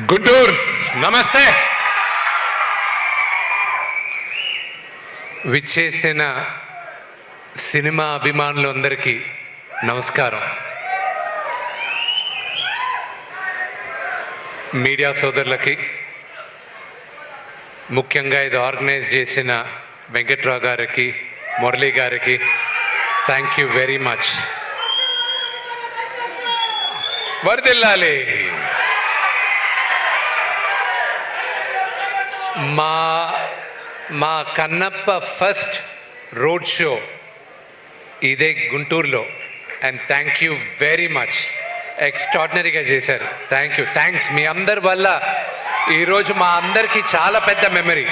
గుంటూరు నమస్తే. విచ్చేసిన సినిమా అభిమానులందరికీ నమస్కారం. మీడియా సోదరులకి, ముఖ్యంగా ఇది ఆర్గనైజ్ చేసిన వెంకట్రావు గారికి, మురళీ గారికి థ్యాంక్ యూ వెరీ మచ్. వరదిల్లాలి. మా కన్నప్ప ఫస్ట్ రోడ్ షో ఇదే గుంటూరులో. And thank you very much. ఎక్స్ట్రాడినరీగా చేశారు. Thank you, thanks. మీ అందరి వల్ల ఈరోజు మా అందరికీ చాలా పెద్ద మెమరీ.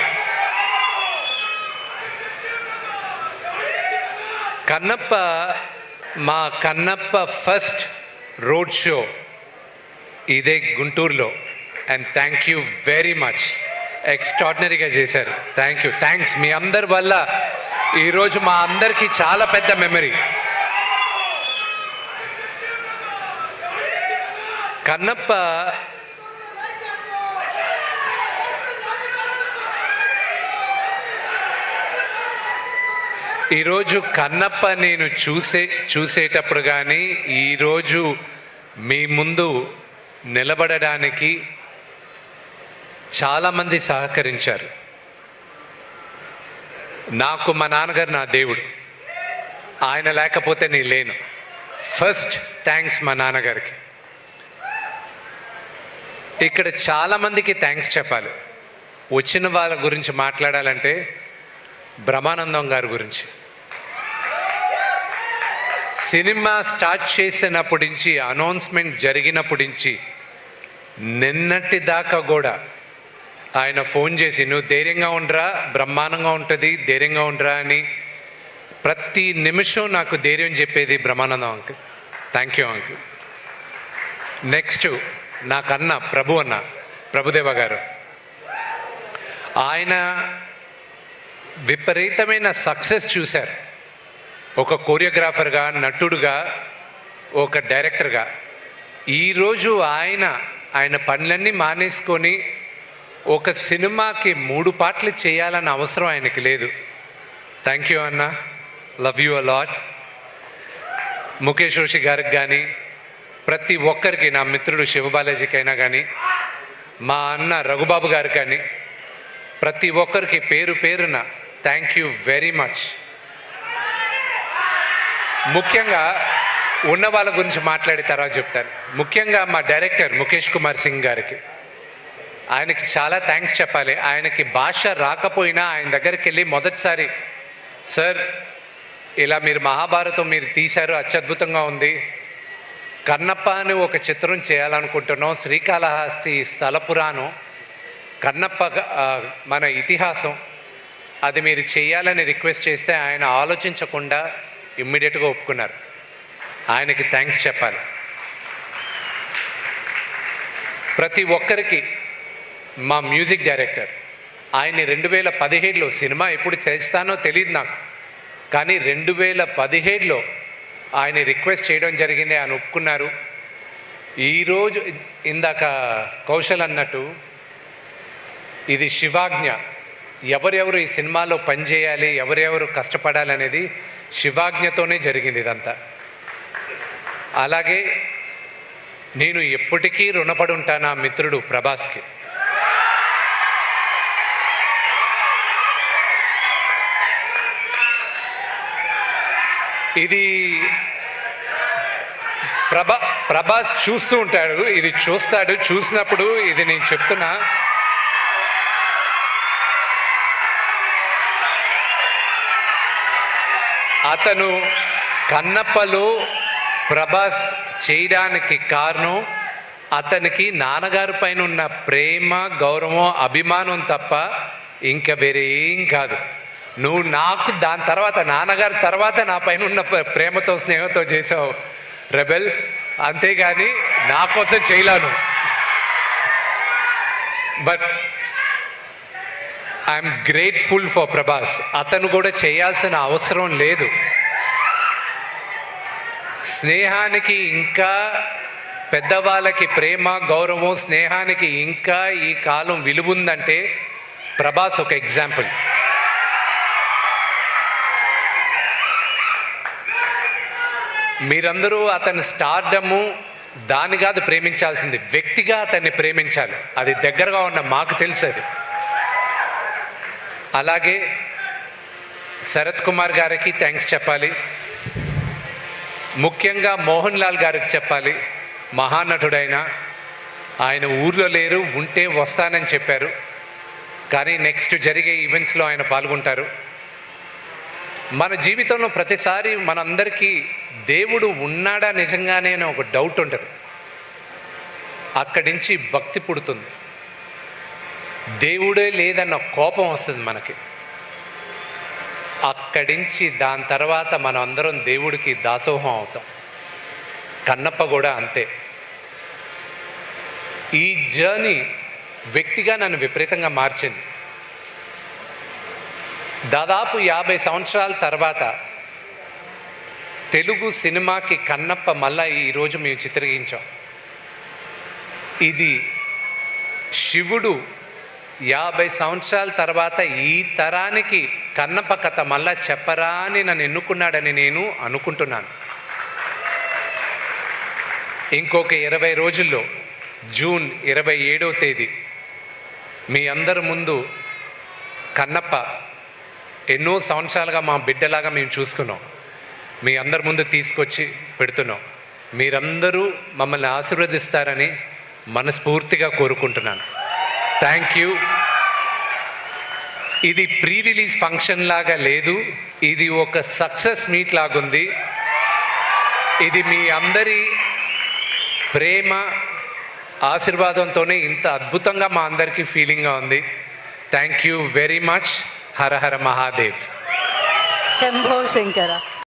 మా కన్నప్ప ఫస్ట్ రోడ్ షో ఇదే గుంటూరులో. And thank you very much. ఎక్స్ట్రాడినరీగా చేశారు. Thank you, thanks. మీ అందరి వల్ల ఈరోజు మా అందరికీ చాలా పెద్ద మెమరీ. ఈరోజు కన్నప్ప నేను చూసేటప్పుడు కానీ ఈరోజు మీ ముందు నిలబడడానికి చాలామంది సహకరించారు. నాకు మా నాన్నగారు నా దేవుడు. ఆయన లేకపోతే నేను లేను. ఫస్ట్ థ్యాంక్స్ మా నాన్నగారికి. ఇక్కడ చాలామందికి థ్యాంక్స్ చెప్పాలి. వచ్చిన వాళ్ళ గురించి మాట్లాడాలంటే బ్రహ్మానందం గారి గురించి. సినిమా స్టార్ట్ చేసినప్పటి నుంచి, అనౌన్స్మెంట్ జరిగినప్పటి నుంచి నిన్నటి దాకా కూడా ఆయన ఫోన్ చేసి నువ్వు ధైర్యంగా ఉండరా, బ్రహ్మాండంగా ఉంటుంది, ధైర్యంగా ఉండరా అని ప్రతి నిమిషం నాకు ధైర్యం చెప్పేది Brahmanandam uncle. Thank you uncle. Next నాకన్నా ప్రభుదేవ గారు. ఆయన విపరీతమైన సక్సెస్ చూశారు. ఒక కోరియోగ్రాఫర్గా, నటుడుగా, ఒక డైరెక్టర్గా. ఈరోజు ఆయన పనులన్నీ మానేసుకొని ఒక సినిమాకి 3 పాటలు చేయాలన్న అవసరం ఆయనకి లేదు. థ్యాంక్ యూ అన్న, love you a lot. Mukesh Roshi గారికి కానీ, ప్రతి ఒక్కరికి, నా మిత్రుడు శివబాలాజీకి అయినా కానీ, మా అన్న రఘుబాబు గారికి కానీ, ప్రతి ఒక్కరికి పేరు పేరున థ్యాంక్ యూ వెరీ మచ్. ముఖ్యంగా ఉన్న వాళ్ళ గురించి మాట్లాడి తర్వాత చెప్తాను. ముఖ్యంగా మా డైరెక్టర్ ముఖేష్ కుమార్ సింగ్ గారికి, ఆయనకి చాలా థ్యాంక్స్ చెప్పాలి. ఆయనకి భాష రాకపోయినా ఆయన దగ్గరికి వెళ్ళి మొదటిసారి, సార్ ఇలా మీరు మహాభారతం మీరు తీశారు, అత్యద్భుతంగా ఉంది, కన్నప్ప అని ఒక చిత్రం చేయాలనుకుంటున్నాం, శ్రీకాళహస్తి స్థల పురాణం, కన్నప్ప మన ఇతిహాసం, అది మీరు చేయాలని రిక్వెస్ట్ చేస్తే ఆయన ఆలోచించకుండా ఇమ్మీడియట్గా ఒప్పుకున్నారు. ఆయనకి థ్యాంక్స్ చెప్పాలి. ప్రతి ఒక్కరికి మా మ్యూజిక్ డైరెక్టర్, ఆయన్ని 2017లో, సినిమా ఎప్పుడు చేస్తానో తెలియదు నాకు, కానీ 2017లో ఆయన రిక్వెస్ట్ చేయడం జరిగింది. ఆయన ఒప్పుకున్నారు. ఈరోజు ఇందాక కౌశల్ అన్నట్టు ఇది శివాజ్ఞ. ఎవరెవరు ఈ సినిమాలో పనిచేయాలి, ఎవరెవరు కష్టపడాలనేది శివాజ్ఞతోనే జరిగింది ఇదంతా. అలాగే నేను ఎప్పటికీ రుణపడి ఉంటాను నా మిత్రుడు ప్రభాస్కి. ఇది ప్రభాస్ చూస్తూ ఉంటాడు, ఇది చూస్తాడు. చూసినప్పుడు ఇది నేను చెప్తున్నా, అతను కన్నప్పలో ప్రభాస్ చేయడానికి కారణం అతనికి నాన్నగారి పైన ఉన్న ప్రేమ, గౌరవం, అభిమానం తప్ప ఇంకా వేరే ఏం కాదు. నువ్వు నాకు దాని తర్వాత, నాన్నగారి తర్వాత నా పైన ఉన్న ప్రేమతో, స్నేహంతో చేసావు రెబెల్, అంతేగాని నా కోసం చేయలేను. But I'm grateful for Prabhas. అతను కూడా చేయాల్సిన అవసరం లేదు. స్నేహానికి ఇంకా పెద్దవాళ్ళకి ప్రేమ, గౌరవం, స్నేహానికి ఇంకా ఈ కాలం విలువుందంటే ప్రభాస్ ఒక ఎగ్జాంపుల్. మీరందరూ అతని స్టార్డము దాని కాదు ప్రేమించాల్సింది, వ్యక్తిగా అతన్ని ప్రేమించాలి. అది దగ్గరగా ఉన్న మాకు తెలుసు అది. అలాగే శరత్ కుమార్ గారికి థ్యాంక్స్ చెప్పాలి. ముఖ్యంగా మోహన్ లాల్ గారికి చెప్పాలి. మహానటుడైన ఆయన ఊర్లో లేరు, ఉంటే వస్తానని చెప్పారు. కానీ నెక్స్ట్ జరిగే ఈవెంట్స్లో ఆయన పాల్గొంటారు. మన జీవితంలో ప్రతిసారి మనందరికీ దేవుడు ఉన్నాడా నిజంగానే అని ఒక డౌట్ ఉంటుంది. అక్కడి నుంచి భక్తి పుడుతుంది. దేవుడే లేదన్న కోపం వస్తుంది మనకి. అక్కడి నుంచి దాని తర్వాత మనం అందరం దేవుడికి దాసోహం అవుతాం. కన్నప్ప కూడా అంతే. ఈ జర్నీ వ్యక్తిగా నన్ను విపరీతంగా మార్చింది. దాదాపు 50 సంవత్సరాల తర్వాత తెలుగు సినిమాకి కన్నప్ప మళ్ళా ఈరోజు మేము చిత్రీకరించాం. ఇది శివుడు 50 సంవత్సరాల తర్వాత ఈ తరానికి కన్నప్ప కథ మళ్ళా చెప్పరా అని నన్ను ఎన్నుకున్నాడని నేను అనుకుంటున్నాను. ఇంకొక 20 రోజుల్లో జూన్ 27వ తేదీ మీ అందరి ముందు కన్నప్ప ఎన్నో సంవత్సరాలుగా మా బిడ్డలాగా మేము చూసుకున్నాం, మీ అందరి ముందు తీసుకొచ్చి పెడుతున్నాం. మీరందరూ మమ్మల్ని ఆశీర్వదిస్తారని మనస్ఫూర్తిగా కోరుకుంటున్నాను. Thank you. ఇది ప్రీ రిలీజ్ ఫంక్షన్ లాగా లేదు, ఇది ఒక సక్సెస్ మీట్ లాగుంది. ఇది మీ అందరి ప్రేమ ఆశీర్వాదంతోనే ఇంత అద్భుతంగా మా అందరికీ ఫీలింగ్గా ఉంది. Thank you very much. Hara Hara Mahadev. Shambho Shankara.